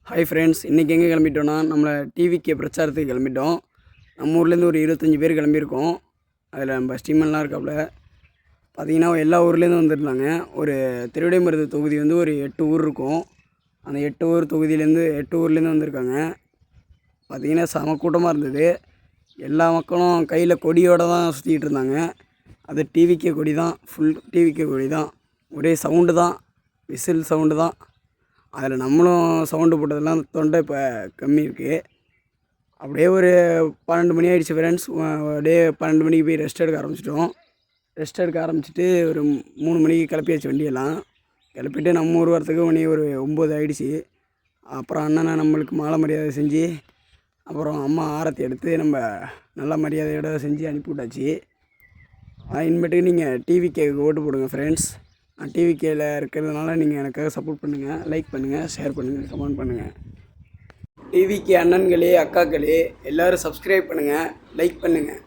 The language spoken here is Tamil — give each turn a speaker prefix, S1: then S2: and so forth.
S1: ஹாய் ஃப்ரெண்ட்ஸ், இன்றைக்கி எங்கே கிளம்பிட்டோன்னா நம்மளை டிவிக்கு பிரச்சாரத்துக்கு கிளம்பிட்டோம். நம்ம ஊர்லேருந்து ஒரு 25 பேர் கிளம்பியிருக்கோம். அதில் நம்ம ஸ்டீமெல்லாம் இருக்காப்புல. பார்த்திங்கன்னா எல்லா ஊர்லேருந்து வந்துருந்தாங்க. ஒரு திருவிடைமருது தொகுதி வந்து ஒரு 8 ஊர் இருக்கும். அந்த 8 ஊர் தொகுதியிலேருந்து 8 ஊர்லேருந்து வந்திருக்காங்க. பார்த்திங்கன்னா செம கூட்டமாக இருந்தது. எல்லா மக்களும் கையில் கொடியோடு தான் சுற்றிக்கிட்டு இருந்தாங்க. அது டிவிக்கே கொடி தான், ஃபுல் டிவிக்கே கொடி தான். ஒரே சவுண்டு தான், விசில் சவுண்டு தான். அதில் நம்மளும் சவுண்டு போட்டதெல்லாம் தொண்டை இப்போ கம்மி இருக்குது. அப்படியே ஒரு 12 மணி ஆகிடுச்சு ஃப்ரெண்ட்ஸ். அப்படியே 12 மணிக்கு போய் ரெஸ்ட் எடுக்க ஆரம்பிச்சிட்டோம். ரெஸ்ட் எடுக்க ஆரம்பிச்சிட்டு ஒரு 3 மணிக்கு கிளப்பியாச்சு வண்டியெல்லாம். கிளப்பிட்டு நம்ம ஊர் வரத்துக்கு மணி ஒரு 9 ஆகிடுச்சு. அப்புறம் அண்ணனை நம்மளுக்கு மாலை மரியாதை செஞ்சு, அப்புறம் அம்மா ஆரத்தி எடுத்து நம்ம நல்ல மரியாதையோடு செஞ்சு அனுப்பிவிட்டாச்சு. இனிமேட்டுக்கு நீங்கள் டிவிக்கு ஓட்டு போடுங்க ஃப்ரெண்ட்ஸ். நான் டிவிகேயில் இருக்கிறதுனால நீங்கள் எனக்காக சப்போர்ட் பண்ணுங்கள். லைக் பண்ணுங்கள், ஷேர் பண்ணுங்கள், கமெண்ட் பண்ணுங்கள். டிவிகே அண்ணன்களே, அக்காக்களே எல்லோரும் சப்ஸ்கிரைப் பண்ணுங்கள், லைக் பண்ணுங்கள்.